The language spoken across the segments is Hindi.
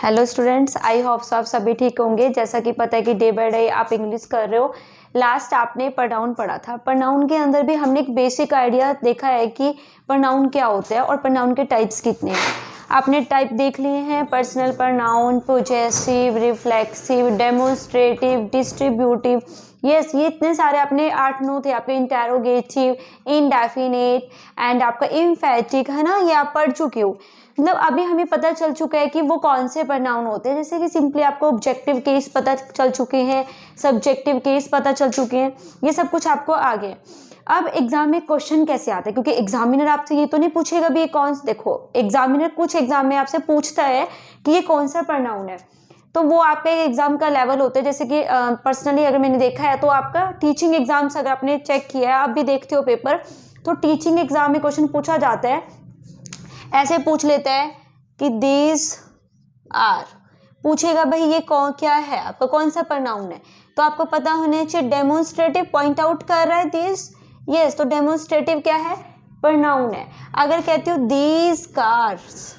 हेलो स्टूडेंट्स, आई होप आप सभी ठीक होंगे। जैसा कि पता है कि डे बाय डे आप इंग्लिश कर रहे हो। लास्ट आपने प्रोनाउन पढ़ा था। प्रोनाउन के अंदर भी हमने एक बेसिक आइडिया देखा है कि प्रोनाउन क्या होता है और प्रोनाउन के टाइप्स कितने हैं। आपने टाइप देख लिए हैं: personal pronoun, possessive, reflexive, demonstrative, distributive. Yes, ये इतने सारे आपने 8-9 थे आपके। इंटेरोगेटिव, इनडेफिनेट एंड आपका इम्फेटिक, है ना, ये आप पढ़ चुके हो। मतलब अभी हमें पता चल चुका है कि वो कौन से प्रोनाउन होते हैं। जैसे कि सिंपली आपको ऑब्जेक्टिव केस पता चल चुके हैं, सब्जेक्टिव केस पता चल चुके हैं, ये सब कुछ आपको आ गया। अब एग्जाम में क्वेश्चन कैसे आते हैं, क्योंकि एग्जामिनर आपसे ये तो नहीं पूछेगा भी ये कौन, देखो एग्जामिनर कुछ एग्जाम में आपसे पूछता है कि ये कौन सा प्रोनाउन है, तो वो आपका एग्जाम का लेवल होता है। जैसे कि पर्सनली अगर मैंने देखा है तो आपका टीचिंग एग्जाम्स अगर आपने चेक किया है, आप भी देखते हो पेपर, तो टीचिंग एग्जाम में क्वेश्चन पूछा जाता है, ऐसे पूछ लेता है कि दीज आर, पूछेगा भाई ये कौन क्या है, आपका कौन सा प्रोनाउन है, तो आपको पता होना चाहिए। डेमोन्स्ट्रेटिव पॉइंट आउट कर रहा है दीज, यस, तो डेमोन्स्ट्रेटिव क्या है, प्रोनाउन है। अगर कहती हूँ दीज कार्स,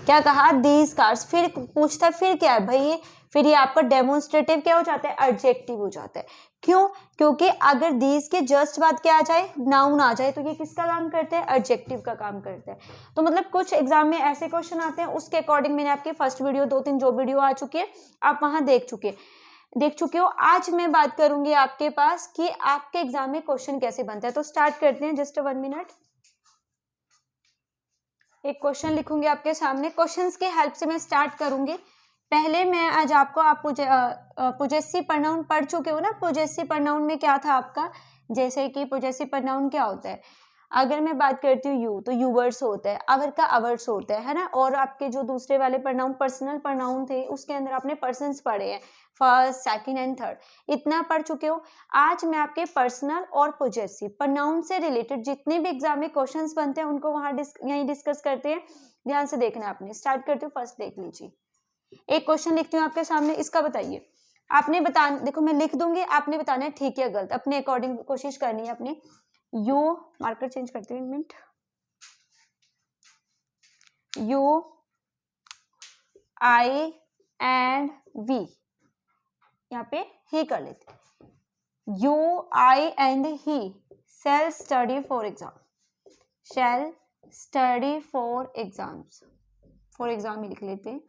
क्या कहा, दीज कार्स, फिर पूछता है फिर क्या है भाई ये, फिर ये आपका डेमोन्स्ट्रेटिव क्या हो जाता है, एडजेक्टिव हो जाता है। क्यों? क्योंकि अगर दीज के जस्ट बाद क्या आ जाए, नाउन आ जाए, तो ये किसका काम करते हैं, एडजेक्टिव का काम करते हैं। तो मतलब कुछ एग्जाम में ऐसे क्वेश्चन आते हैं, उसके अकॉर्डिंग मैंने आपकी फर्स्ट वीडियो 2-3 जो वीडियो आ चुकी है आप वहां देख चुके हो। आज मैं बात करूंगी आपके पास कि आपके एग्जाम में क्वेश्चन कैसे बनता है। तो स्टार्ट करते हैं, जस्ट 1 मिनट। एक क्वेश्चन लिखूंगी आपके सामने, क्वेश्चंस के हेल्प से मैं स्टार्ट करूंगी। पहले मैं आज आपको, आप पोजेसिव प्रोनाउन पढ़ चुके हो ना। पोजेसिव प्रोनाउन में क्या था आपका, जैसे कि पोजेसिव प्रोनाउन क्या होता है, अगर मैं बात करती हूँ यू, तो यूवर्स होता है, अवर का अवर्स होता है ना। और आपके जो दूसरे वाले प्रोनाउन पर्सनल प्रोनाउन थे, उसके अंदर आपने पर्सन्स पढ़े हैं, फर्स्ट, सेकंड एंड थर्ड, इतना पढ़ चुके हो। आज मैं आपके पर्सनल और पोजेसिव प्रोनाउन से रिलेटेड जितने भी एग्जाम में क्वेश्चंस बनते हैं उनको वहां यहीं डिस्कस करते हैं। ध्यान से देखना आपने। स्टार्ट करती हूँ, फर्स्ट देख लीजिए। एक क्वेश्चन लिखती हूँ आपके सामने, इसका बताइए। आपने बता, देखो मैं लिख दूंगी, आपने बताना है ठीक या गलत, अपने अकॉर्डिंग कोशिश करनी है अपने। यू, मार्कर चेंज करती हूँ 1 मिनट। यू, आई एंड वी, यहाँ पे ही कर लेते। You, I and he shall study for exam, shall study for exams, for exam ही लिख लेते हैं।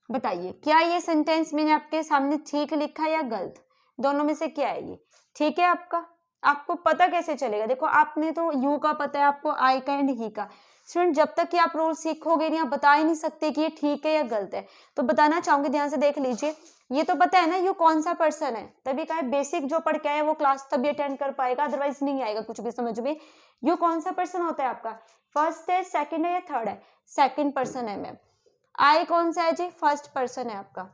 बताइए क्या ये सेंटेंस मैंने आपके सामने ठीक लिखा या गलत, दोनों में से क्या है ये, ठीक है आपका? आपको पता कैसे चलेगा, देखो आपने तो यू का पता है, आपको आई का एंड ही का। स्टूडेंट जब तक कि आप रूल सीखोगे नहीं, आप बता ही नहीं सकते कि ये ठीक है या गलत है। तो बताना चाहूंगी, ध्यान से देख लीजिए। ये तो पता है ना यू कौन सा पर्सन है, तभी कहा बेसिक जो पढ़ के आए वो क्लास तभी अटेंड कर पाएगा, अदरवाइज नहीं आएगा कुछ भी समझ में। यू कौन सा पर्सन होता है आपका, फर्स्ट है, सेकंड है या थर्ड है, सेकंड पर्सन है मैम। आई कौन सा है जी, फर्स्ट पर्सन है आपका।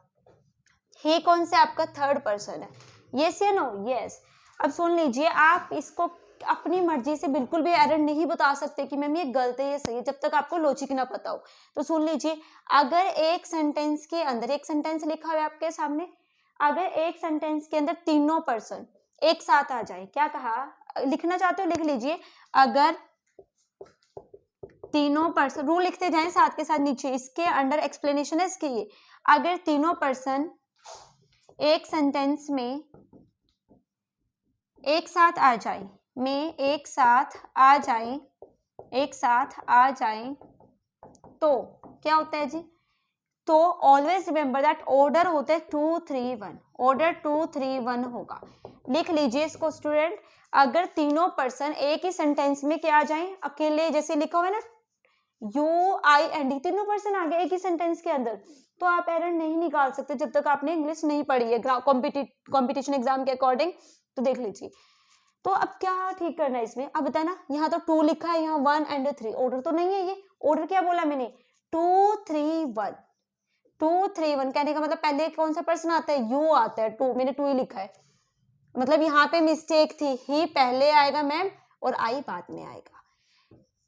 ही कौन सा आपका, थर्ड पर्सन है। यस या नो, यस। अब सुन लीजिए, आप इसको अपनी मर्जी से बिल्कुल भी एरर नहीं बता सकते कि मैम ये गलत है ये सही है, जब तक आपको लॉजिक ना पता हो। तो सुन लीजिए, अगर एक सेंटेंस के अंदर, एक सेंटेंस लिखा हुआ है आपके सामने, अगर एक सेंटेंस के अंदर तीनों पर्सन एक साथ आ जाए, क्या कहा, लिखना चाहते हो लिख लीजिए। अगर तीनों पर्सन, रूल लिखते जाएं साथ के साथ नीचे, इसके अंडर एक्सप्लेनेशन है इसके ये। अगर तीनों पर्सन एक सेंटेंस में एक साथ आ जाए, में एक साथ आ जाए, एक साथ आ जाए, तो क्या होता है जी, तो ऑलवेज रिमेंबर दैट ऑर्डर होता है 2-3-1, ऑर्डर 2-3-1 होगा। लिख लीजिए इसको स्टूडेंट। अगर तीनों पर्सन एक ही सेंटेंस में क्या आ जाए, अकेले, जैसे लिखा हुआ है ना यू, आई एंड डी, तीनों पर्सन आ गए एक ही सेंटेंस के अंदर, तो आप एरर नहीं निकाल सकते जब तक आपने इंग्लिश नहीं पढ़ी है कॉम्पिटिशन एग्जाम के अकॉर्डिंग। तो देख लीजिए, तो अब क्या ठीक करना है इसमें, अब बताना। यहाँ तो 2 लिखा है, यहाँ 1 एंड 3, ऑर्डर तो नहीं है ये। ऑर्डर क्या बोला मैंने, 2-3-1, 2-3-1 कहने का मतलब पहले कौन सा पर्सन आता है, यू आता है, 2, मैंने 2 ही लिखा है, मतलब यहाँ पे मिस्टेक थी, ही पहले आएगा मैम और आई बाद में आएगा।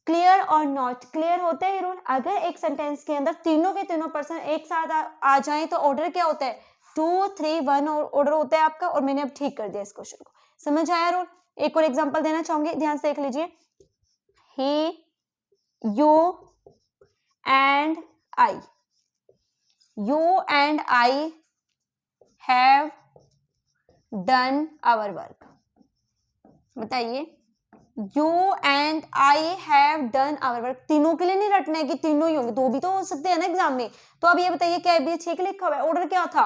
क्लियर और नॉट क्लियर होता है रूल। अगर एक सेंटेंस के अंदर तीनों के तीनों पर्सन एक साथ आ जाएं तो ऑर्डर क्या होता है, 2-3-1 ऑर्डर होता है आपका। और मैंने अब ठीक कर दिया इस क्वेश्चन को, समझ आया रूल। एक और एग्जांपल देना चाहूंगी, ध्यान से देख लीजिए। He, you and I, you and I have done our work. बताइए, you and I have done our work, तीनों के लिए नहीं रटना है कि तीनों ही होंगे, दो भी तो हो सकते हैं ना एग्जाम में। तो अब ये बताइए क्या है, 6 लिखा हुआ है, ऑर्डर क्या था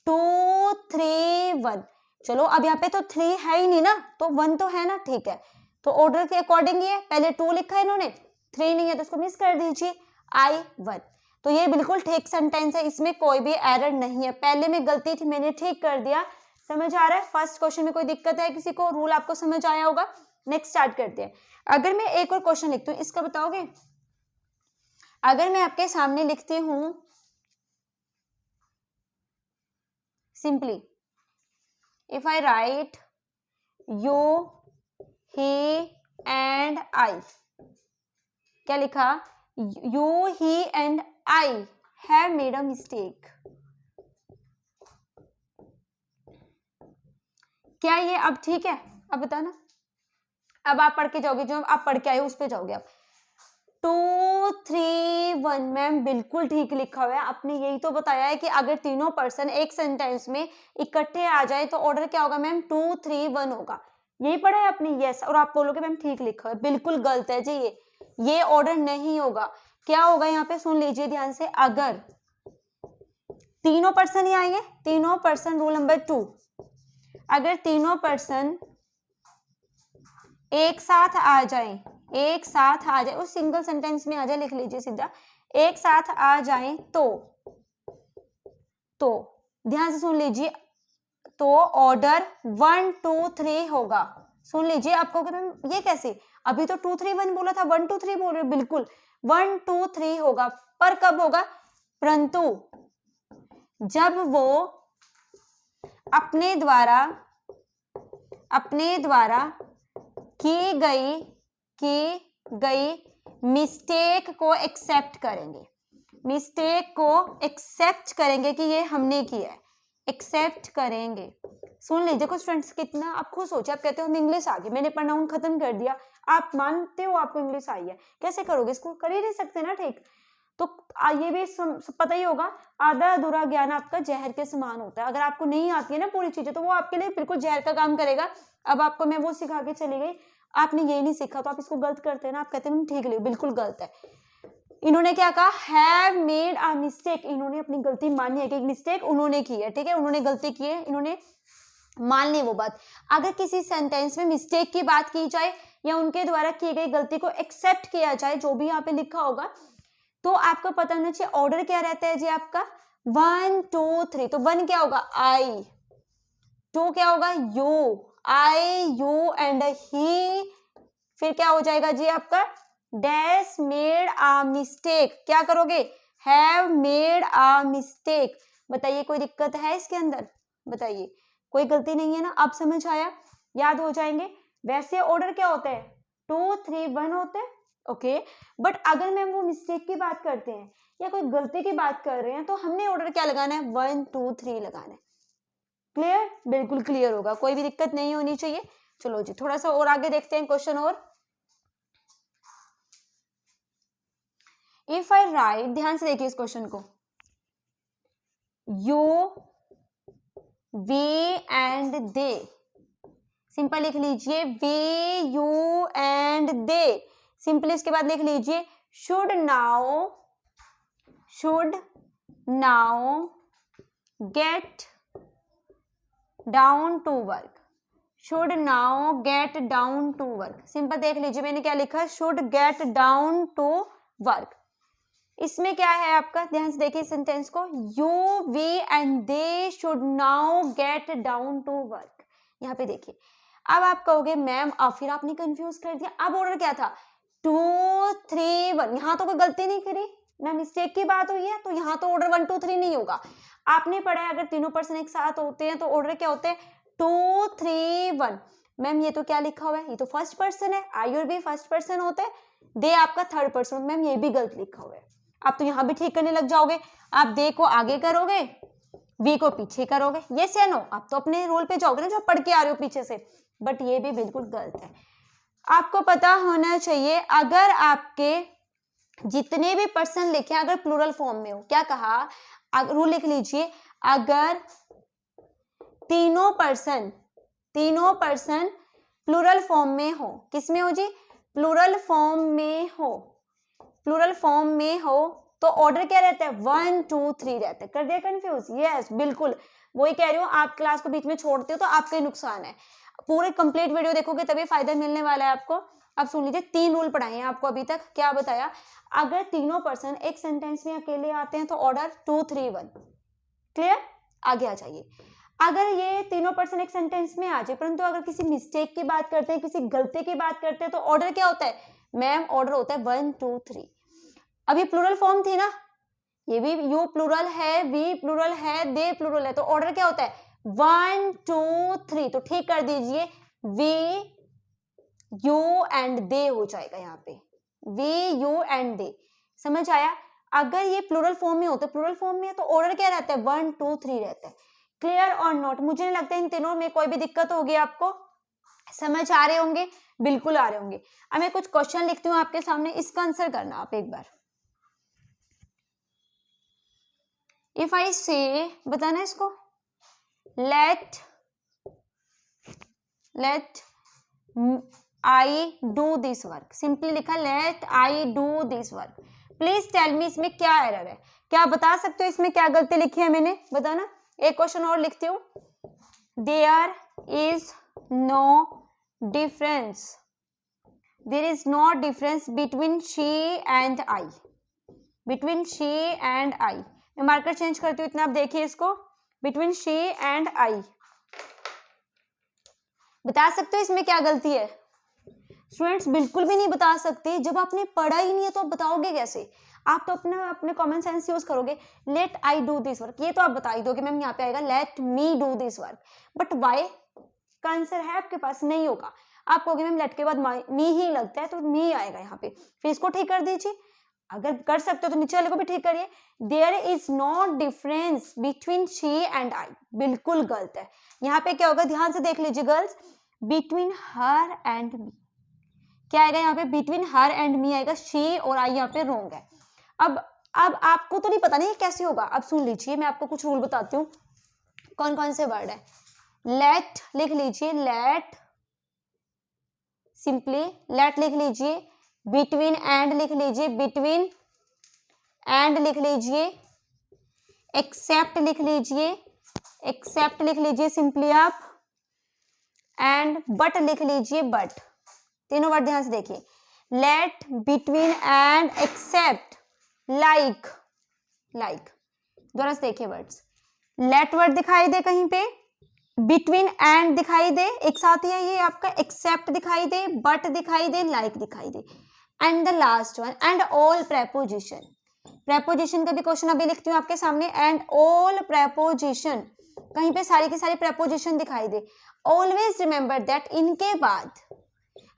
2 3 1। चलो अब यहाँ पे तो 3 है ही नहीं ना, तो 1 तो है ना, ठीक है। तो ऑर्डर के अकॉर्डिंग ये पहले 2 लिखा है इन्होंने, 3 नहीं है तो इसको मिस कर दीजिए, आई 1। तो ये बिल्कुल ठीक सेंटेंस है, इसमें कोई भी एरर नहीं है। पहले में गलती थी, मैंने ठीक कर दिया। समझ आ रहा है? फर्स्ट क्वेश्चन में कोई दिक्कत है किसी को? रूल आपको समझ आया होगा। नेक्स्ट स्टार्ट करते हैं। अगर मैं एक और क्वेश्चन लिखती हूँ, इसका बताओगे? अगर मैं आपके सामने लिखती हूं simply, if I right you he and I, क्या लिखा? You he and I have made a mistake. क्या ये अब ठीक है? अब बताना। अब आप पढ़ के जाओगे, जो आप पढ़ के आए उस पे जाओगे आप। 2 3 1 मैम बिल्कुल ठीक लिखा हुआ है। आपने यही तो बताया है कि अगर तीनों पर्सन एक सेंटेंस में इकट्ठे आ जाए तो ऑर्डर क्या होगा मैम? 2 3 1 होगा। यही पढ़ा है आपने? यस। और आप बोलोगे मैम ठीक लिखा है, बिल्कुल गलत है जी। ये ऑर्डर नहीं होगा। क्या होगा यहाँ पे? सुन लीजिए ध्यान से। अगर तीनों पर्सन ही आएंगे, तीनों पर्सन, रूल नंबर 2, अगर तीनों पर्सन एक साथ आ जाए, एक साथ आ जाए, उस सिंगल सेंटेंस में आ जाए, लिख लीजिए सीधा, एक साथ आ जाए तो ध्यान से सुन लीजिए, तो ऑर्डर 1 2 3 होगा। सुन लीजिए। आपको मैम ये कैसे? अभी तो 2 3 1 बोला था, 1 2 3 बोल रहे, बिल्कुल 1 2 3 होगा। पर कब होगा? परंतु जब वो अपने द्वारा की गई मिस्टेक को एक्सेप्ट करेंगे। मिस्टेक को एक्सेप्ट करेंगे कि ये हमने किया है, एक्सेप्ट करेंगे। सुन लीजिए कुछ स्टूडेंट्स, कितना आप खुद सोचिए, आप कहते हो हम इंग्लिश आ गई, मैंने प्रोनाउन खत्म कर दिया, आप मानते हो आपको इंग्लिश आई है, कैसे करोगे? इसको कर ही नहीं सकते ना, ठीक। तो ये भी पता ही होगा, आधा अधूरा ज्ञान आपका जहर के समान होता है। अगर आपको नहीं आती है ना पूरी चीजें, तो वो आपके लिए बिल्कुल जहर का काम करेगा। अब आपको मैं वो सिखा के चली गई, आपने यही नहीं सीखा, तो आप इसको गलत करते हैं ना, आप कहते हैं ठीक लिखो, बिल्कुल गलत है। इन्होंने क्या कहा? Have made a mistake. इन्होंने अपनी गलती मानी है कि मिस्टेक उन्होंने की है, ठीक है, उन्होंने गलती की है, इन्होंने मान ली वो बात। अगर किसी सेंटेंस में मिस्टेक की बात की जाए या उनके द्वारा की गई गलती को एक्सेप्ट किया जाए, जो भी यहाँ पे लिखा होगा, तो आपको पता होना चाहिए ऑर्डर क्या रहता है जी आपका? 1 2 3। तो 1 क्या होगा? आई। 2 क्या होगा? You, I you and he. फिर क्या हो जाएगा जी आपका? Dash made a mistake. क्या करोगे? Have made a mistake. बताइए कोई दिक्कत है इसके अंदर? बताइए, कोई गलती नहीं है ना? अब समझ आया? याद हो जाएंगे। वैसे ऑर्डर क्या होता है? 2 3 1 होते हैं, ओके। बट अगर मैम वो मिस्टेक की बात करते हैं या कोई गलती की बात कर रहे हैं, तो हमने ऑर्डर क्या लगाना है? 1 2 3 लगाना है। क्लियर? बिल्कुल क्लियर होगा, कोई भी दिक्कत नहीं होनी चाहिए। चलो जी, थोड़ा सा और आगे देखते हैं क्वेश्चन और। इफ आई राइट, ध्यान से देखिए इस क्वेश्चन को, you we and they, simple लिख लीजिए, we you and they. Simply इसके बाद लिख लीजिए, should now get down to work. Should now get down to work. Simple देख लीजिए मैंने क्या लिखा है? Should get down to work. इसमें क्या है आपका? ध्यान से देखिए सेंटेंस को, you we and they should now get down to work. यहाँ पे देखिए, अब आप कहोगे मैम फिर आपने कंफ्यूज कर दिया। अब ऑर्डर क्या था? 2 3 1। यहाँ तो कोई गलती नहीं करी ना, मिस्टेक की बात हुई है, तो यहाँ तो ऑर्डर 1 2 3 नहीं होगा। आपने पढ़ा है अगर तीनों पर्सन एक साथ होते हैं तो ऑर्डर क्या होते हैं? 2 3 1। मैम ये तो क्या लिखा हुआ है? ये तो फर्स्ट पर्सन है, आई और बी फर्स्ट पर्सन होते हैं, दे आपका थर्ड पर्सन। मैम ये भी गलत लिखा हुआ है। आप तो यहाँ भी ठीक करने लग जाओगे, आप दे को आगे करोगे, वी को पीछे करोगे। यस या नो? आप तो अपने रोल पे जाओगे ना, जो पढ़ के आ रहे हो पीछे से। बट ये भी बिल्कुल गलत है। आपको पता होना चाहिए, अगर आपके जितने भी पर्सन लिखे अगर प्लूरल फॉर्म में हो, क्या कहा, रूल लिख लीजिए, अगर तीनों पर्सन प्लूरल फॉर्म में हो, किस में हो जी, प्लूरल फॉर्म में हो, प्लूरल फॉर्म में हो तो ऑर्डर क्या रहता है, 1 2 3 रहता है। कर दिया कंफ्यूज? यस, बिल्कुल वही कह रही हूँ, आप क्लास को बीच में छोड़ते हो तो आपका ही नुकसान है। पूरे कंप्लीट वीडियो देखोगे तभी फायदा मिलने वाला है आपको। अब सुन लीजिए, 3 रूल पढ़ाए हैं आपको अभी तक। क्या बताया, अगर तीनों पर्सन एक सेंटेंस में अकेले आते हैं तो ऑर्डर 2 3 1। क्लियर? आगे आ जाइए। अगर ये तीनों पर्सन एक सेंटेंस में आ जाए, परंतु अगर किसी मिस्टेक की बात करते हैं, किसी गलती की बात करते हैं तो ऑर्डर क्या होता है मैम, ऑर्डर होता है 1 2 3। अभी प्लूरल फॉर्म थी ना, ये भी यू प्लूरल है, वी प्लूरल है, दे प्लूरल है, तो ऑर्डर क्या होता है 1 2 3। तो ठीक कर दीजिए, वी यू एंड दे हो जाएगा यहाँ पे, वी यू एंड दे। समझ आया? अगर ये प्लूरल फॉर्म में होता है, प्लूरल फॉर्म में तो ऑर्डर क्या रहता है 1 2 3 रहता है। क्लियर और नॉट? मुझे नहीं लगता इन तीनों में कोई भी दिक्कत होगी आपको। समझ आ रहे होंगे? बिल्कुल आ रहे होंगे। अब मैं कुछ क्वेश्चन लिखती हूँ आपके सामने, इसका आंसर करना आप एक बार। इफ आई से, बताना इसको, let I do this work. Simply लिखा let I do this work. Please tell me इसमें क्या एरर है, क्या बता सकते हो इसमें क्या गलती लिखी है मैंने, बताना। एक क्वेश्चन और लिखती हूँ, there is no difference, there is no difference between she and I, between she and I. मैं मार्कर चेंज करती हूँ इतना, आप देखिए इसको, बिटवीन शी एंड आई। बता सकते हो इसमें क्या गलती है? स्टूडेंट्स बिल्कुल भी नहीं बता सकते, जब आपने पढ़ा ही नहीं है तो आप बताओगे कैसे? आप तो अपने कॉमन सेंस यूज करोगे। Let I do this work, ये तो आप बता ही दोगे मैम, यहाँ पे आएगा let me do this work, but why का आंसर है आपके पास, नहीं होगा। आप कहोगे मैम लेट के बाद मी ही लगता है तो मी आएगा यहाँ पे, फिर इसको ठीक कर दीजिए। अगर कर सकते हो तो नीचे वाले को भी ठीक करिए। There is no difference between she and I, बिल्कुल गलत है। यहाँ पे क्या होगा, ध्यान से देख लीजिए girls, between her and me, क्या आएगा यहाँ पे, बिटवीन हर एंड मी आएगा, शी और आई यहाँ पे रोंग है। अब आपको तो नहीं पता नहीं कैसे होगा, अब सुन लीजिए, मैं आपको कुछ रूल बताती हूँ कौन कौन से वर्ड है। लेट लिख लीजिए, लेट, सिंपली लेट लिख लीजिए, बिटवीन एंड लिख लीजिए, बिटवीन एंड लिख लीजिए, एक्सेप्ट लिख लीजिए, एक्सेप्ट लिख लीजिए सिंपली आप, एंड बट लिख लीजिए, बट। तीनों वर्ड ध्यान से देखिए, let, between and except, like, like. दोनों से देखिए वर्ड्स, लेट वर्ड दिखाई दे कहीं पे, बिटवीन एंड दिखाई दे एक साथ ही है ये आपका, एक्सेप्ट दिखाई दे, बट दिखाई दे, लाइक दिखाई दे, and the last one and all preposition. Preposition का भी क्वेश्चन अभी लिखती हूँ आपके सामने, एंड ऑल प्रेपोजिशन, कहीं पे सारी की सारी प्रेपोजिशन दिखाई दे। ऑलवेज रिमेंबर दैट, इनके बाद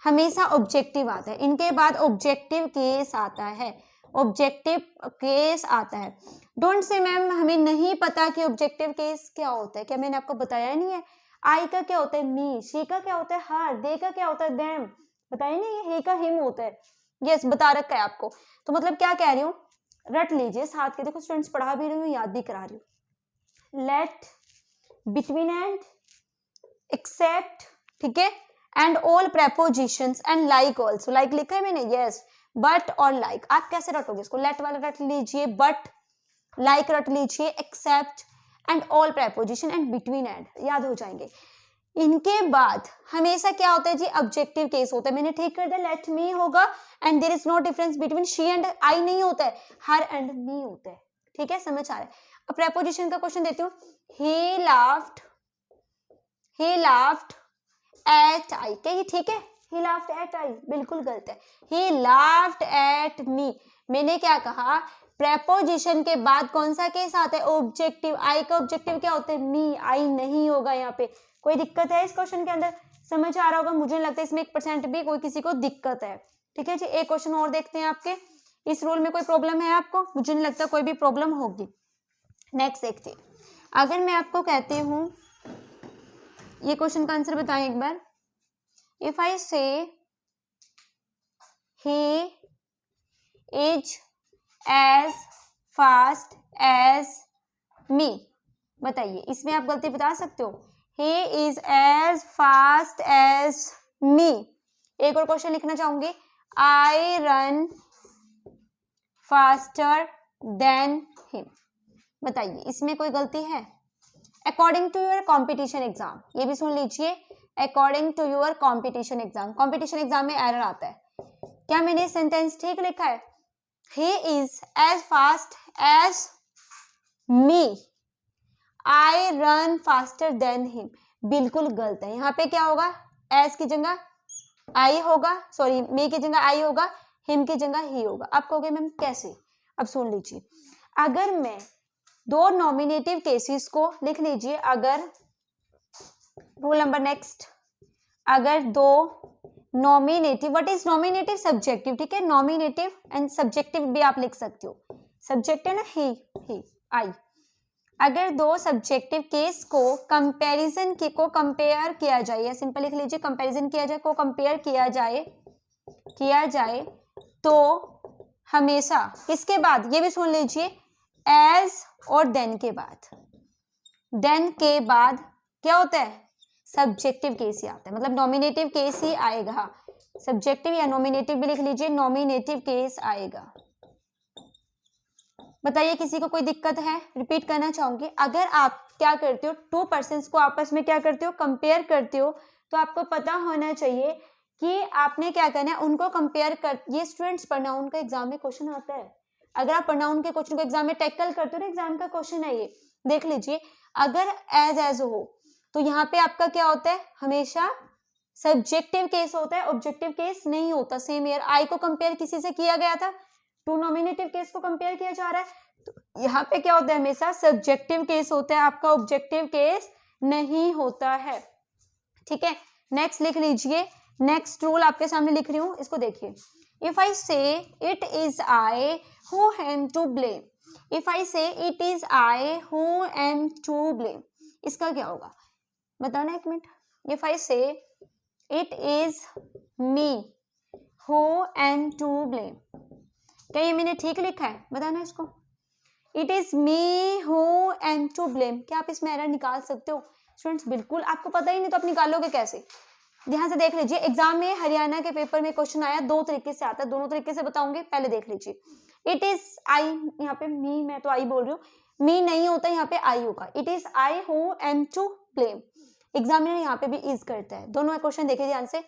हमेशा ऑब्जेक्टिव आता है, इनके बाद ऑब्जेक्टिव केस आता है, ऑब्जेक्टिव केस आता है। डोंट से मैम हमें नहीं पता कि ऑब्जेक्टिव केस क्या होता है, क्या मैंने आपको बताया नहीं है? आई का क्या होता है मी, शी का क्या होता है हर, दे का क्या होता है देम, बताइए नहीं, हे का हिम होता है। यस, बता रखा है आपको। तो मतलब क्या कह रही हूँ, रट लीजिए साथ के, देखो स्टूडेंट्स पढ़ा भी रही हूँ, याद भी करा रही हूँ। लेट, बिटवीन एंड, एक्सेप्ट, ठीक है, and all prepositions, and like also, like लिखा है मैंने, यस, बट और लाइक। आप कैसे रटोगे इसको, लेट वाला रट लीजिए, बट, लाइक रट लीजिए, except and all preposition and between and, याद हो जाएंगे। इनके बाद हमेशा क्या होता है जी, ऑब्जेक्टिव केस होता है। मैंने ठीक कर दिया, लेट मी होगा, and there is no difference between she and I नहीं होता है, हर एंड मी होता है। ठीक है, समझ आ रहा है? अब प्रेपोजिशन का क्वेश्चन देती हूँ, he laughed, he laughed at I, क्या ये ठीक है? ही लाफ्ड एट आई, बिल्कुल गलत है, ही लाफ्ड एट मी। मैंने क्या कहा, प्रेपोजिशन के बाद कौन सा केस आता है, ऑब्जेक्टिव। आई का ऑब्जेक्टिव क्या होता है, मी, आई नहीं होगा यहाँ पे। कोई दिक्कत है इस क्वेश्चन के अंदर? समझ आ रहा होगा, मुझे नहीं लगता है इसमें 1% भी कोई किसी को दिक्कत है। ठीक है जी, एक क्वेश्चन और देखते हैं आपके, इस रूल में कोई प्रॉब्लम है आपको? मुझे नहीं लगता कोई भी प्रॉब्लम होगी। नेक्स्ट देखते हैं, अगर मैं आपको कहती हूँ, ये क्वेश्चन का आंसर बताएं एक बार। If I say he is as fast as me. बताइए इसमें आप गलती बता सकते हो। He is as fast as me. एक और क्वेश्चन लिखना चाहूंगी, I run faster than him. बताइए इसमें कोई गलती है? According to your competition exam, ये भी सुन लीजिए, according to your competition exam. Competition exam में एरर आता है, क्या मैंने सेंटेंस ठीक लिखा है? He is as fast as me, I run faster than him. बिल्कुल गलत है। यहाँ पे क्या होगा? एज की जगह आई होगा, सॉरी मी की जगह आई होगा, हिम की जगह ही होगा। आप कहोगे मैम कैसे? अब सुन लीजिए, अगर मैं दो नॉमिनेटिव केसेस को लिख लीजिए, अगर रूल नंबर नेक्स्ट, अगर दो nominative, what is nominative? Subjective, ठीक है, नॉमिनेटिव एंड सब्जेक्टिव भी आप लिख सकते हो। सब्जेक्टिव ना ही आई। अगर दो सब्जेक्टिव केस को कंपैरिजन को कंपेयर किया जाए, या सिंपल लिख लीजिए कंपैरिजन किया जाए, को कंपेयर किया जाए तो हमेशा किसके बाद? ये भी सुन लीजिए, एज और देन के बाद। देन के बाद क्या होता है? सब्जेक्टिव केस ही आता है, मतलब नॉमिनेटिव केस ही आएगा। सब्जेक्टिव या नॉमिनेटिव भी लिख लीजिए, नॉमिनेटिव केस आएगा। बताइए किसी को कोई दिक्कत है? रिपीट करना चाहूंगी, अगर आप क्या करते हो, टू पर्सन्स को आपस में क्या करते हो? कंपेयर करते हो, तो आपको पता होना चाहिए कि आपने क्या करना है, उनको कंपेयर कर। ये स्टूडेंट्स प्रोनाउन का एग्जाम में क्वेश्चन आता है। अगर आप प्रोनाउन के क्वेश्चन को एग्जाम में टैकल करते हो ना, एग्जाम का क्वेश्चन है ये, देख लीजिए। अगर एज हो तो यहाँ पे आपका क्या होता है? हमेशा सब्जेक्टिव केस होता है, ऑब्जेक्टिव केस नहीं होता। सेम ईयर आई को कंपेयर किसी से किया गया था, टू नॉमिनेटिव केस को कंपेयर किया जा रहा है, तो यहाँ पे क्या होता है? हमेशा सब्जेक्टिव केस होता है, आपका ऑब्जेक्टिव केस नहीं होता है। ठीक है, नेक्स्ट लिख लीजिए। नेक्स्ट रूल आपके सामने लिख रही हूं, इसको देखिए। If I say it is I who am to blame, if I say it is I who am to blame, इसका क्या होगा? बताना एक minute. If I say it is me who am to blame, क्या ये मैंने ठीक लिखा है? बताना इसको। It is me who am to blame, क्या आप इसमें एरर निकाल सकते हो? स्टूडेंट्स बिल्कुल, आपको पता ही नहीं तो आप निकालोगे कैसे? ध्यान से देख लीजिए, एग्जाम में हरियाणा के पेपर में क्वेश्चन आया, दो तरीके से आता है, दोनों तरीके से बताऊंगे, पहले देख लीजिए। इट इज आई, यहाँ पे मी, मैं तो आई बोल रही हूँ, मी नहीं होता, यहाँ पे आई होगा। It is I who am to blame, examiner यहाँ पे भी इज करता है। दोनों क्वेश्चन देखिए ध्यान से।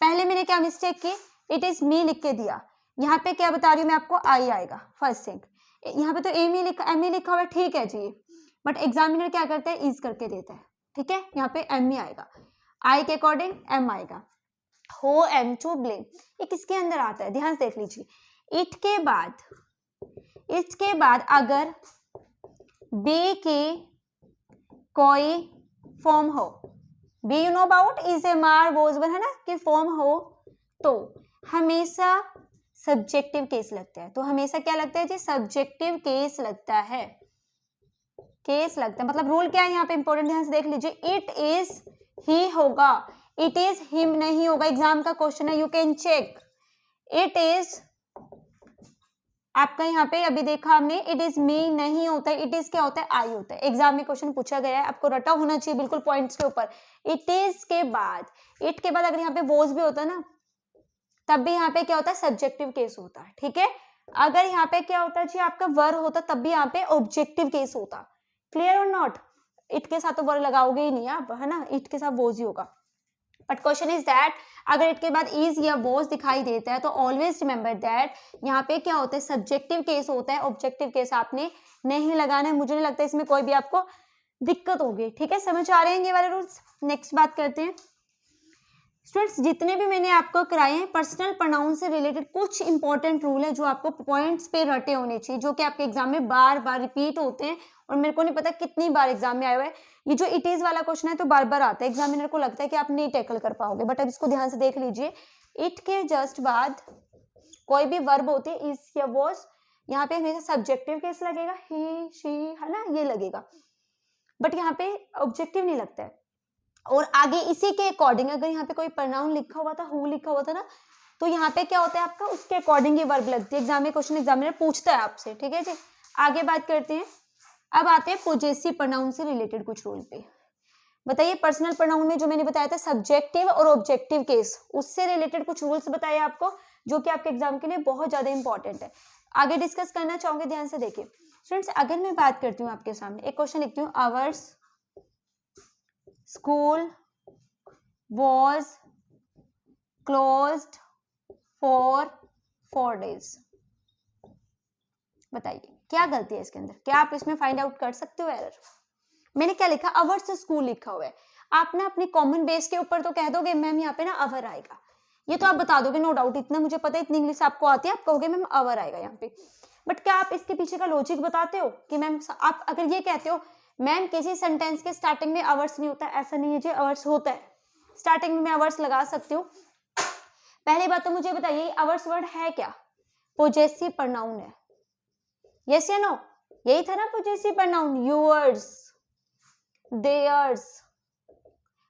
पहले मैंने क्या मिस्टेक की? इट इज मी लिख के दिया, यहाँ पे क्या बता रही हूँ मैं आपको? आई आएगा फर्स्ट थिंग। यहाँ पे तो एम ई लिखा हुआ है, ठीक है जी, बट एग्जामिनर क्या करता है? इज करके देता है, ठीक है, यहाँ पे एम ई आएगा, आई के अकॉर्डिंग एम आएगा। हो एम टू ब्लेम, ये किसके अंदर आता है? ध्यान से देख लीजिए। इट के बाद अगर बी की कोई फॉर्म हो, be you know about, is a mar was one, है ना, कि फॉर्म हो, तो हमेशा सब्जेक्टिव केस लगता है। तो हमेशा क्या लगता है जी? सब्जेक्टिव केस लगता है, मतलब रूल क्या है यहाँ पे? इंपॉर्टेंट, ध्यान से देख लीजिए। इट इज ही होगा, इट इज हिम नहीं होगा। एग्जाम का क्वेश्चन है, you can check. It is आपका यहाँ पे अभी देखा हमने, इट इज मी नहीं होता है, इट इज क्या होता है? आई होता है। एग्जाम में क्वेश्चन पूछा गया है, आपको रटा होना चाहिए बिल्कुल पॉइंट्स के ऊपर। इट इज के बाद, इट के बाद अगर यहाँ पे वोज भी होता है ना, तब भी यहाँ पे क्या होता है? सब्जेक्टिव केस होता है, ठीक है। अगर यहाँ पे क्या होता है जी? आपका वर होता, तब भी यहाँ पे ऑब्जेक्टिव केस होता। क्लियर और नॉट? इट के साथ तो वर लगाओगे ही नहीं आप, है ना, इट के साथ वोज ही होगा। बट क्वेश्चन इज दैट अगर इट के बाद इज या वोज दिखाई देता है, तो ऑलवेज रिमेंबर दैट यहाँ पे क्या होता है? सब्जेक्टिव केस होता है, ऑब्जेक्टिव केस आपने नहीं लगाना है। मुझे नहीं लगता इसमें कोई भी आपको दिक्कत होगी, ठीक है। समझ आ रहे हैं ये वाले रूल्स? नेक्स्ट बात करते हैं। स्टूडेंट्स जितने भी मैंने आपको कराए हैं पर्सनल प्रोनाउन से रिलेटेड कुछ इंपॉर्टेंट रूल है जो आपको पॉइंट्स पे रटे होने चाहिए, जो कि आपके एग्जाम में बार बार रिपीट होते हैं, और मेरे को नहीं पता कितनी बार एग्जाम में आया हुआ है। ये जो इट इज वाला क्वेश्चन है तो बार बार आता है, एग्जामिनर को लगता है कि आप नहीं टैकल कर पाओगे, बट अब इसको ध्यान से देख लीजिए। इट के जस्ट बाद कोई भी वर्ब होती है, इज या वॉज, यहाँ पे हमेशा सब्जेक्टिव केस लगेगा, ही शी, है ना, ये लगेगा, बट यहाँ पे ऑब्जेक्टिव नहीं लगता है। और आगे इसी के अकॉर्डिंग अगर यहाँ पे कोई प्रोनाउन लिखा हुआ था, हु लिखा हुआ था ना, तो यहाँ पे क्या होता है आपका, उसके अकॉर्डिंग ही वर्ब लगती है। एग्जाम में क्वेश्चन एग्जामिनर पूछता है आपसे, ठीक है जी। आगे बात करते हैं, अब आते हैं पोजेसिव प्रोनाउन से रिलेटेड कुछ रूल पे। बताइए पर्सनल प्रोनाउन में जो मैंने बताया था सब्जेक्टिव और ऑब्जेक्टिव केस, उससे रिलेटेड कुछ रूल्स बताए आपको, जो कि आपके एग्जाम के लिए बहुत ज्यादा इंपॉर्टेंट है। आगे डिस्कस करना चाहूंगे, ध्यान से देखिए स्टूडेंट्स। अगर मैं बात करती हूँ आपके सामने एक क्वेश्चन लिखती हूँ, hours school was closed for 4 days। बताइए क्या गलती है इसके अंदर, क्या आप इसमें फाइंड आउट कर सकते हो एरर। मैंने क्या लिखा, अवर्स स्कूल लिखा हुआ है। आप ना अपनी कॉमन बेस के ऊपर तो कह दोगे मैम यहाँ पे ना अवर आएगा, ये तो आप बता दोगे नो डाउट, इतना मुझे पता है, इतनी इंग्लिश आपको आती है, आप कहोगे मैम अवर आएगा यहाँ पे। बट क्या आप इसके पीछे का लॉजिक बताते हो कि मैम, आप अगर ये कहते हो मैम किसी सेंटेंस के स्टार्टिंग में अवर्स नहीं होता, ऐसा नहीं है जी, अवर्स होता है, स्टार्टिंग में मैं अवर्स लगा सकती हूँ। पहली बात तो मुझे बताइए अवर्स वर्ड है क्या, पोजेसिव प्रोनाउन है, यस या नो, यही था ना possessive pronoun, yours, theirs,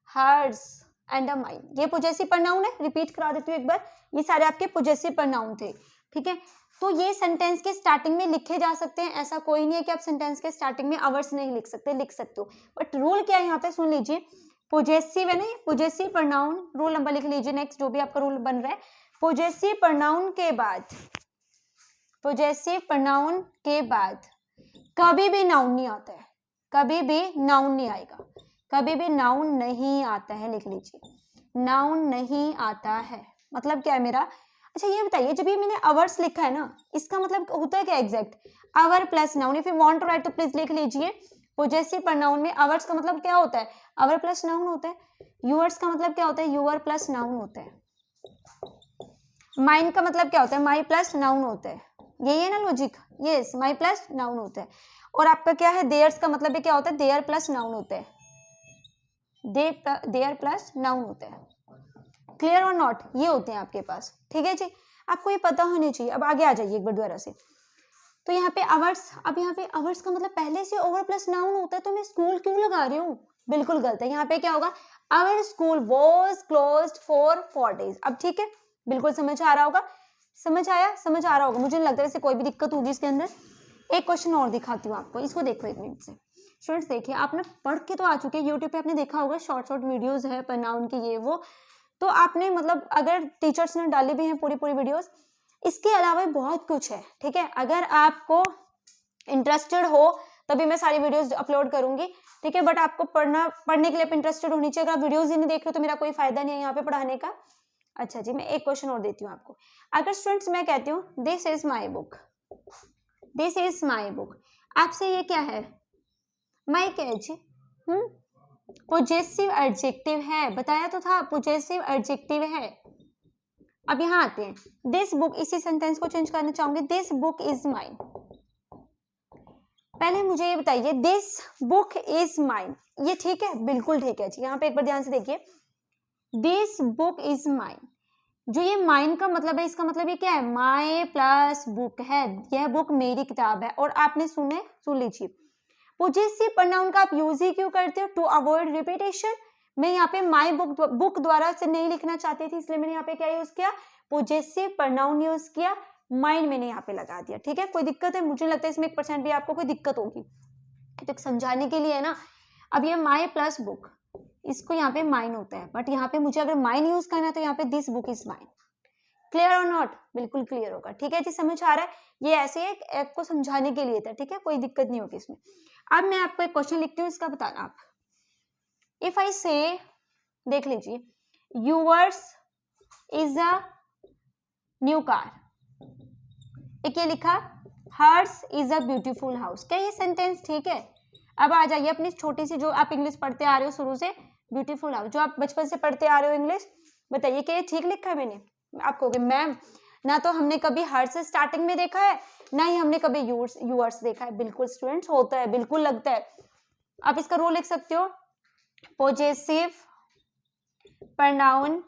hers and mine, ये पोजेसिव प्रोनाउन है। रिपीट करा देती हूँ एक बार, ये सारे आपके पोजेसिव प्रोनाउन थे, ठीक है। तो ये सेंटेंस के स्टार्टिंग में लिखे जा सकते हैं, ऐसा कोई नहीं है कि आप सेंटेंस के स्टार्टिंग में अवर्स नहीं लिख सकते, लिख सकते हो। बट रूल क्या है यहाँ पे सुन लीजिए, पोजेसिव है ना, पोजेसिव प्रोनाउन, रूल नंबर लिख लीजिए नेक्स्ट, जो भी आपका रूल बन रहा है, पोजेसिव प्रोनाउन के बाद, पोजेसिव प्रोनाउन के बाद कभी भी नाउन नहीं आता है, कभी भी नाउन नहीं आएगा, कभी भी नाउन नहीं आता है, लिख लीजिए नाउन नहीं आता है। मतलब क्या है मेरा, अच्छा ये बताइए जब ये मैंने अवर्स लिखा है ना, इसका मतलब होता है क्या exact, our plus noun. If you want to write तो प्लीज लिख लीजिए, पोजेसिव प्रोनाउन में अवर्स का मतलब क्या होता है, अवर प्लस नाउन होता है। यूअर्स का मतलब क्या होता है, यूअर प्लस नाउन होता है। माइन का मतलब क्या होता है, माई प्लस नाउन होता है, यही है ना लॉजिक, यस, माई प्लस नाउन होता है। और आपका क्या है, देयर्स का मतलब क्या होता है, देयर प्लस नाउन होता है, देयर प्लस नाउन होता है। क्लियर और नॉट, ये होते हैं आपके पास, ठीक है जी, आपको ये पता होनी चाहिए। अब आगे आ जाइए एक बार दोबारा से, तो यहाँ पे अवर्स, अब यहाँ पे अवर्स का मतलब पहले से ओवर प्लस नाउन होता है, तो मैं स्कूल क्यों लगा रही हूँ, बिल्कुल गलत है। यहाँ पे क्या होगा, our school was closed for 4 days। अब ठीक है, बिल्कुल समझ आ रहा होगा, समझ आया, समझ आ रहा होगा, मुझे नहीं लगता वैसे कोई भी दिक्कत होगी इसके अंदर। एक क्वेश्चन और दिखाती हूँ आपको, इसको देखो एक मिनट से। स्टूडेंट्स देखिए, आपने पढ़ के तो आ चुके हैं, यूट्यूब पे आपने देखा होगा शॉर्ट वीडियोस है प्रोनाउन की ये वो, तो आपने मतलब अगर टीचर्स ने डाली भी हैं पूरी वीडियोस, इसके अलावा बहुत कुछ है, ठीक है। अगर आपको इंटरेस्टेड हो तभी मैं सारी वीडियोस अपलोड करूंगी, ठीक है। बट आपको पढ़ने के लिए इंटरेस्टेड होनी चाहिए, अगर आप वीडियोस ही नहीं देख रहे हो तो मेरा कोई फायदा नहीं है यहाँ पे पढ़ाने का। अच्छा जी, मैं एक क्वेश्चन और देती हूँ आपको। अगर स्टूडेंट्स मैं कहती हूँ this is my book, this is my book, आपसे ये क्या है, माई क्या जी, पोजेसिव एडजेक्टिव है, बताया तो था पोजेसिव एडजेक्टिव है। अब यहाँ आते हैं, दिस बुक, इसी सेंटेंस को चेंज करना चाहूंगी, दिस बुक इज माइन। पहले मुझे ये बताइए दिस बुक इज माइन, ये ठीक है, बिल्कुल ठीक है जी। यहाँ पे एक बार ध्यान से देखिए, दिस बुक इज माइन, जो ये माइन का मतलब है, इसका मतलब ये क्या है, माई प्लस बुक है, यह बुक मेरी किताब है। और आपने सुन लीजिए, पोजेसिव प्रोनाउन का आप यूज ही क्यों करते हो, टू अवॉइड रिपीटेशन। मैं यहाँ पे माई बुक द्वारा से नहीं लिखना चाहती थी, इसलिए मैंने यहाँ पे क्या यूज किया, पोजेसिव प्रोनाउन यूज किया, माइन मैंने यहाँ पे लगा दिया, ठीक है। कोई दिक्कत है, मुझे लगता है इसमें 1% भी आपको कोई दिक्कत होगी, तो समझाने के लिए है ना। अब ये माई प्लस बुक, इसको यहाँ पे माइन होता है, बट यहाँ पे मुझे अगर माइन यूज करना है तो यहाँ पे this book is mine. Clear और नॉट, बिल्कुल क्लियर होगा, ठीक है जी, समझ आ रहा है। ये ऐसे एक को समझाने के लिए था, ठीक है, कोई दिक्कत नहीं होगी इसमें। अब मैं आपको एक क्वेश्चन लिखती हूँ, इसका बताना आप। इफ आई से, देख लीजिए, yours is a new car, एक ये लिखा, hers is a beautiful house, क्या ये सेंटेंस ठीक है। अब आ जाइए अपनी छोटी सी, जो आप इंग्लिश पढ़ते आ रहे हो शुरू से, ब्यूटीफुल हाउस, जो आप बचपन से पढ़ते आ रहे हो इंग्लिश, बताइए क्या ये ठीक लिखा है मैंने। आप कहोगे मैम ना तो हमने कभी हर्स स्टार्टिंग में देखा है, ना ही हमने कभी यूअर्स देखा है। बिल्कुल स्टूडेंट्स होता है, बिल्कुल लगता है। आप इसका रूल लिख सकते हो, पोजेसिव प्रोनाउन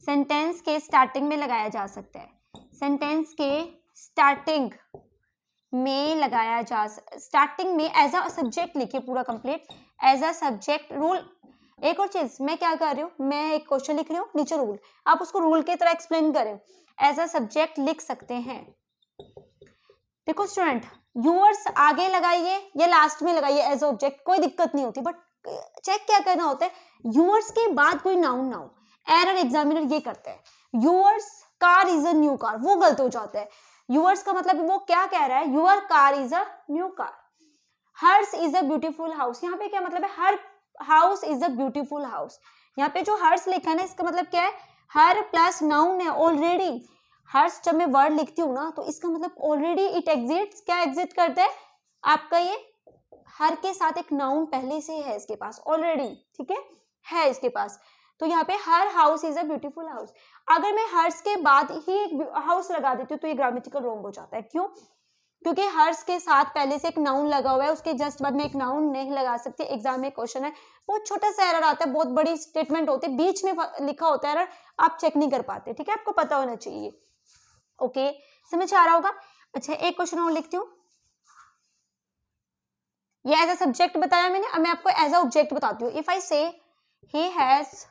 सेंटेंस के स्टार्टिंग में लगाया जा सकता है, सेंटेंस के स्टार्टिंग में लगाया जा, स्टार्टिंग में एज अ सब्जेक्ट लिखिए पूरा complete, as a subject. Rule एक और चीज, मैं क्या कर रही हूँ, मैं एक क्वेश्चन लिख रही हूँ, नीचे रूल, आप उसको रूल की तरह एक्सप्लेन करें, एज अ सब्जेक्ट लिख सकते हैं। देखो स्टूडेंट, यूअर्स आगे लगाइए या लास्ट में लगाइए एज ऑब्जेक्ट, कोई दिक्कत नहीं होती, बट चेक क्या करना होता है, यूअर्स के बाद कोई नाउन ना हो। एरर एग्जामिनर ये करते हैं, yours car is a new car, वो गलत हो जाता है। यूअर्स का मतलब वो क्या कह रहा है, your car is a new car. Hers is a beautiful house, यहाँ पे क्या मतलब है, her house is a beautiful house. यहाँ पे जो हर्स लिखा है ना, इसका मतलब क्या है, हर प्लस नाउन है ऑलरेडी। हर्स जब मैं वर्ड लिखती हूँ ना, तो इसका मतलब ऑलरेडी इट एग्जिट्स, क्या एग्जिट करता है आपका, ये हर के साथ एक नाउन पहले से है इसके पास ऑलरेडी, ठीक है इसके पास। तो यहाँ पे her house is a beautiful house. अगर मैं हर्स के बाद ही एक हाउस लगा देती हूँ तो ये ग्रामेटिकल रॉन्ग हो जाता है। क्यों? क्योंकि हर्स के साथ पहले से एक नाउन लगा हुआ है, उसके जस्ट बाद में एक नाउन नहीं लगा सकते। एग्जाम में क्वेश्चन है, बहुत छोटा सा एरर आता है, बहुत बड़ी स्टेटमेंट होती है, बीच में लिखा होता है एरर, आप चेक नहीं कर पाते, ठीक है, आपको पता होना चाहिए। ओके, समझ आ रहा होगा। अच्छा, एक क्वेश्चन और लिखती हूँ, ये एज अ सब्जेक्ट बताया मैंने, अब मैं आपको एज अ ऑब्जेक्ट बताती हूँ। If I say he has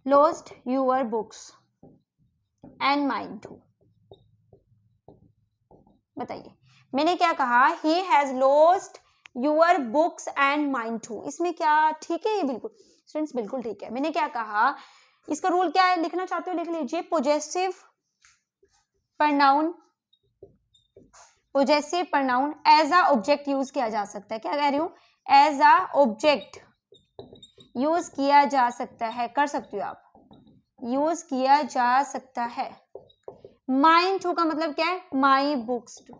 lost your books and mine too, बताइए मैंने क्या कहा, he has lost your books and mine too, इसमें क्या ठीक है, ये बिल्कुल स्टूडेंट्स बिल्कुल ठीक है। मैंने क्या कहा, इसका रूल क्या है, लिखना चाहते हो लिख लीजिए, possessive pronoun, possessive pronoun as a object use किया जा सकता है। क्या कह रही हूं, एज अ ऑब्जेक्ट यूज किया जा सकता है, कर सकती हो आप, यूज किया जा सकता है। माइन टू का मतलब क्या है, माई बुक्स टू,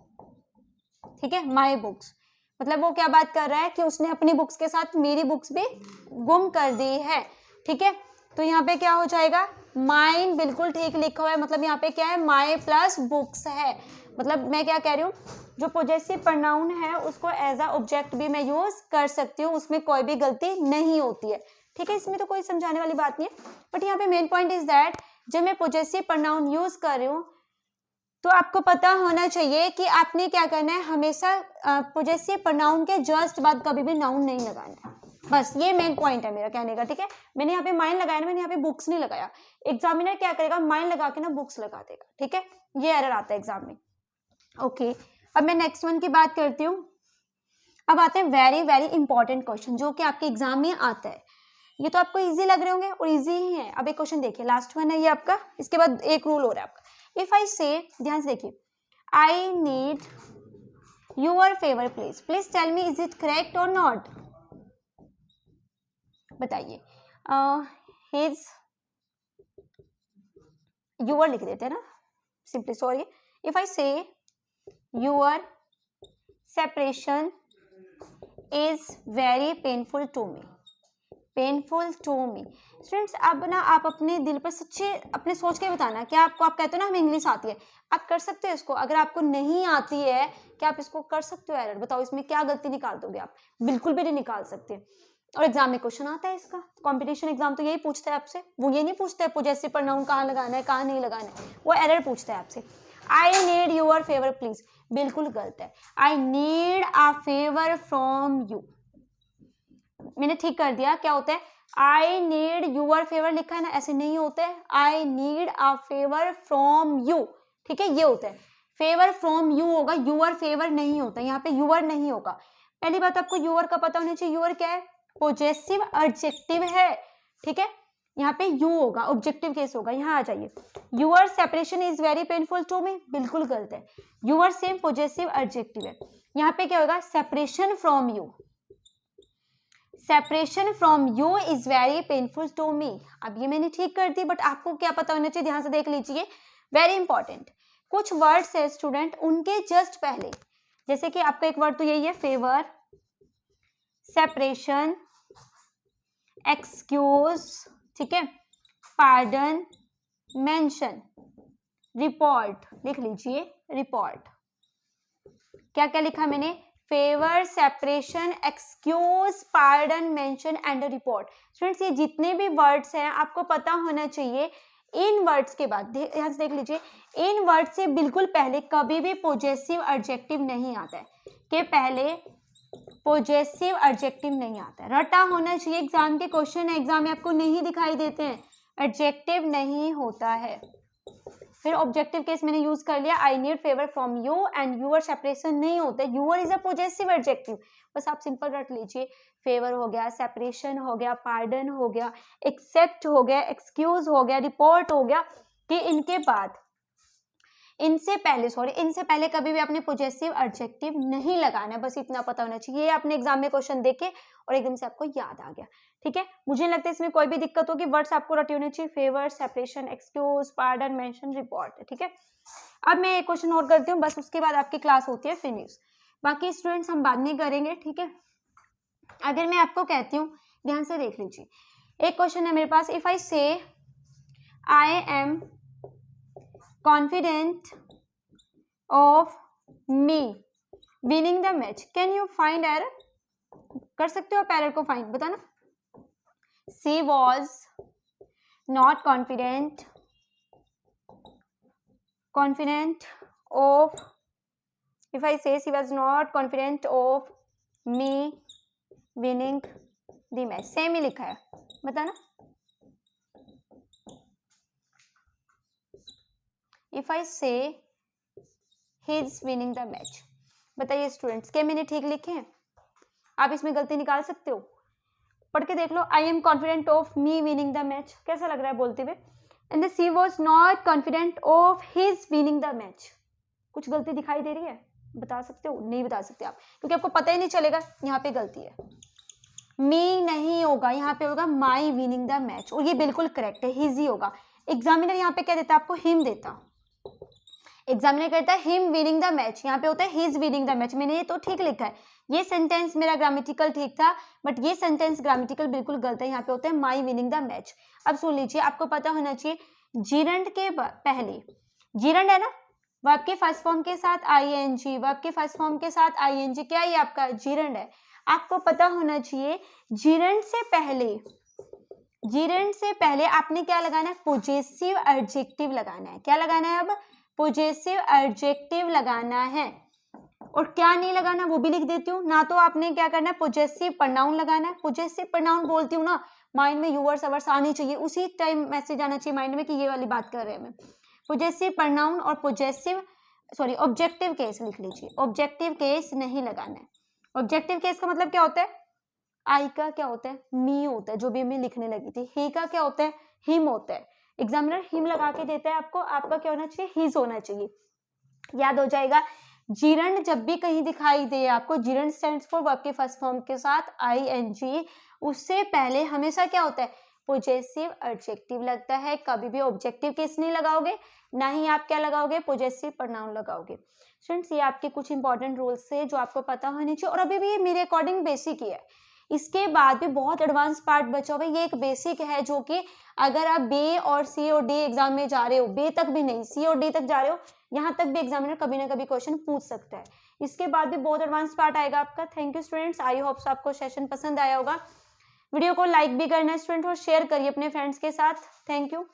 ठीक है, माई बुक्स मतलब वो क्या बात कर रहा है कि उसने अपनी बुक्स के साथ मेरी बुक्स भी गुम कर दी है, ठीक है। तो यहाँ पे क्या हो जाएगा, माइन बिल्कुल ठीक लिखा हुआ है, मतलब यहाँ पे क्या है, माई प्लस बुक्स है। मतलब मैं क्या कह रही हूँ, जो पोजेसिव प्रनाउन है उसको एज अ ऑब्जेक्ट भी मैं यूज कर सकती हूँ, उसमें कोई भी गलती नहीं होती है, ठीक है, इसमें तो कोई समझाने वाली बात नहीं है। बट यहाँ पे मेन पॉइंट इज दैट जब मैं पोजेसिव प्रनाउन यूज कर रही हूँ तो आपको पता होना चाहिए कि आपने क्या करना है, हमेशा पोजेसिव प्रनाउन के जस्ट बाद कभी भी नाउन नहीं लगाना है, बस ये मेन पॉइंट है मेरा कहने का, ठीक है। मैंने यहाँ पे माइन लगाया ना, मैंने यहाँ पे बुक्स नहीं लगाया। एग्जामिनर क्या करेगा, माइन लगा के ना बुक्स लगा देगा, ठीक है, ये एरर आता है एग्जाम में। ओके, अब मैं नेक्स्ट वन की बात करती हूँ। अब आते हैं वेरी वेरी इंपॉर्टेंट क्वेश्चन जो कि आपके एग्जाम में आता है। ये तो आपको इजी लग रहे होंगे और इजी ही है। अब एक क्वेश्चन देखिए, लास्ट वन है ये आपका, इसके बाद एक रूल हो रहा है आपका। इफ आई से, ध्यान से देखिए, I need your favour please, please tell me is it correct और नॉट, बताइए। हिज, यूर लिख देते हैं ना simply, sorry. If I say your separation is very painful to me, painful to me. Students अब ना आप अपने दिल पर सच्चे अपने सोच के बताना, क्या आपको, आप कहते हो ना हमें इंग्लिश आती है, आप कर सकते हो इसको। अगर आपको नहीं आती है, क्या आप इसको कर सकते हो एरर, बताओ इसमें क्या गलती निकाल दोगे आप, बिल्कुल भी नहीं निकाल सकते। और एग्जाम में क्वेश्चन आता है इसका, कंपटीशन एग्जाम तो यही पूछता है आपसे, वो ये नहीं पूछता है पोजेसिव प्रनाउन कहाँ लगाना है कहाँ नहीं लगाना है, वो एरर पूछता है आपसे। आई नीड योर फेवर प्लीज, बिल्कुल गलत है, I need a favour from you, मैंने ठीक कर दिया। क्या होता है, आई नीड यूर फेवर लिखा है ना, ऐसे नहीं होता है, I need a favour from you, ठीक है, ये होता है, फेवर फ्रॉम यू होगा, यूर फेवर नहीं होता, यहाँ पे यूर नहीं होगा। पहली बात आपको यूर का पता होना चाहिए, यूर क्या है, पोजेसिव एडजेक्टिव है, ठीक है, यहाँ पे यू होगा, ऑब्जेक्टिव केस होगा। यहाँ आ जाइए, your separation is very painful to me, बिल्कुल गलत है, यूर सेम पोजेसिव एडजेक्टिव है। यहाँ पे क्या होगा, separation from you, separation from you is very painful to me. अब ये मैंने ठीक कर दी, बट आपको क्या पता होना चाहिए, ध्यान से देख लीजिए, वेरी इंपॉर्टेंट। कुछ वर्ड्स है स्टूडेंट, उनके जस्ट पहले, जैसे कि आपका एक वर्ड तो यही है, फेवर, सेपरेशन, एक्सक्यूज, ठीक है, पार्डन, मेंशन, रिपोर्ट, लिख लीजिए रिपोर्ट। क्या क्या लिखा मैंने, favour, separation, excuse, pardon, mention and report. Students ये जितने भी वर्ड्स हैं आपको पता होना चाहिए, इन वर्ड्स के बाद ध्यान से देख लीजिए, इन वर्ड्स से बिल्कुल पहले कभी भी पोजेसिव एडजेक्टिव नहीं आता है, कि पहले पॉजेसिव एडजेक्टिव नहीं आता है। रटा होना चाहिए, एग्जाम के क्वेश्चन है, एग्जाम में आपको नहीं दिखाई देते हैं, एडजेक्टिव नहीं होता है। फिर ऑब्जेक्टिव केस मैंने यूज कर लिया, I need favour from you and your separation नहीं होता है, your is a possessive adjective, बस आप सिंपल रट लीजिए। फेवर हो गया, सेपरेशन हो गया, पार्डन हो गया, एक्सेप्ट हो गया, एक्सक्यूज हो गया, रिपोर्ट हो गया, कि इनके बाद इनसे पहले कभी भी आपने पॉजेसिव एडजेक्टिव नहीं लगाना है, बस इतना पता होना चाहिए। ये आपने एग्जाम में क्वेश्चन देखे और एकदम से आपको याद आ गया, ठीक है। मुझे नहीं लगता इसमें कोई भी दिक्कत होगी, वर्ड्स आपको रटे होने चाहिए, favour, separation, excuse, pardon, mention, report, ठीक है। अब मैं एक क्वेश्चन और करती हूँ, बस उसके बाद आपकी क्लास होती है फिनिश, बाकी स्टूडेंट्स हम बाद में करेंगे, ठीक है। अगर मैं आपको कहती हूँ, ध्यान से देख लीजिए, एक क्वेश्चन है मेरे पास, इफ आई से I am confident of me winning the match, can you find error? कर सकते हो आप एरर को फाइंड, बताना। she was not confident of, if I say she was not confident of me winning the match, same ही लिखा है, बताना। If I say he's winning the match, बताइए स्टूडेंट्स, क्या मैंने ठीक लिखे हैं? आप इसमें गलती निकाल सकते हो, पढ़ के देख लो। I am confident of me winning the match, कैसा लग रहा है बोलते हुए? And the she was not confident of his winning the match, कुछ गलती दिखाई दे रही है? बता सकते हो? नहीं बता सकते आप, क्योंकि आपको पता ही नहीं चलेगा। यहाँ पे गलती है, me नहीं होगा, यहाँ पे होगा my winning the match, और ये बिल्कुल करेक्ट है, his ही होगा। एग्जामिनर यहाँ पे क्या देता है आपको? him देता, एग्जामिनर कहता है हिम विनिंग द मैच, यहाँ पे होता है हिज विनिंग द मैच। मैंने ये तो ठीक लिखा है, ये सेंटेंस मेरा ग्रामेटिकल ठीक था, बट ये सेंटेंस ग्रामेटिकल बिल्कुल गलत है, यहाँ पे होता है माई विनिंग द मैच। अब सुन लीजिए, आपको पता होना चाहिए जीरंड के पहले, जीरंड है ना, वर्ब के फर्स्ट फॉर्म के साथ आईएनजी, वर्ब के फर्स्ट फॉर्म के साथ आईएनजी, क्या ये आपका जीरंड है। आपको पता होना चाहिए जीरंड से पहले आपने क्या लगाना है? पॉजेसिव एडजेक्टिव लगाना है। क्या लगाना है? अब पॉजेसिव एडजेक्टिव लगाना है, और क्या नहीं लगाना वो भी लिख देती हूँ ना। तो आपने क्या करना है? पॉजेसिव प्रोनाउन लगाना है। पॉजेसिव प्रोनाउन बोलती हूँ ना, माइंड में यूवर्स अवर्स आनी चाहिए, उसी टाइम मैसेज आना चाहिए माइंड में कि ये वाली बात कर रहे हैं। पॉजेसिव प्रोनाउन और ऑब्जेक्टिव केस लिख लीजिए। ऑब्जेक्टिव केस नहीं लगाना है। ऑब्जेक्टिव केस का मतलब क्या होता है? आई का क्या होता है? मी होता है, जो भी मैं लिखने लगी थी। ही का क्या होता है? हिम होता है। एग्जामिनर हिम लगा के देता है आपको, आपका क्या होना चाहिए? हिज होना चाहिए। याद हो जाएगा। जीरंड जब भी कहीं दिखाई दे आपको, जीरंड स्टैंड्स फॉर वर्ब के फर्स्ट फॉर्म के साथ आईएनजी, उससे पहले हमेशा क्या होता है? पॉजेसिव एडजेक्टिव लगता है। कभी भी ऑब्जेक्टिव केस नहीं लगाओगे, ना ही आप क्या लगाओगे? पॉजेसिव प्रोनाउन लगाओगे। स्टूडेंट्स, ये आपके कुछ इंपॉर्टेंट रूल्स है जो आपको पता होने चाहिए, और अभी भी ये मेरे अकॉर्डिंग बेसिक ही है। इसके बाद भी बहुत एडवांस पार्ट बचा हुआ है। ये एक बेसिक है जो कि अगर आप बी और सी और डी एग्जाम में जा रहे हो, बी तक भी नहीं, सी और डी तक जा रहे हो, यहाँ तक भी एग्जामिनर कभी ना कभी क्वेश्चन पूछ सकता है। इसके बाद भी बहुत एडवांस पार्ट आएगा आपका। Thank you students, I hope आपको सेशन पसंद आया होगा। वीडियो को लाइक भी करना है स्टूडेंट, और शेयर करिए अपने फ्रेंड्स के साथ। Thank you.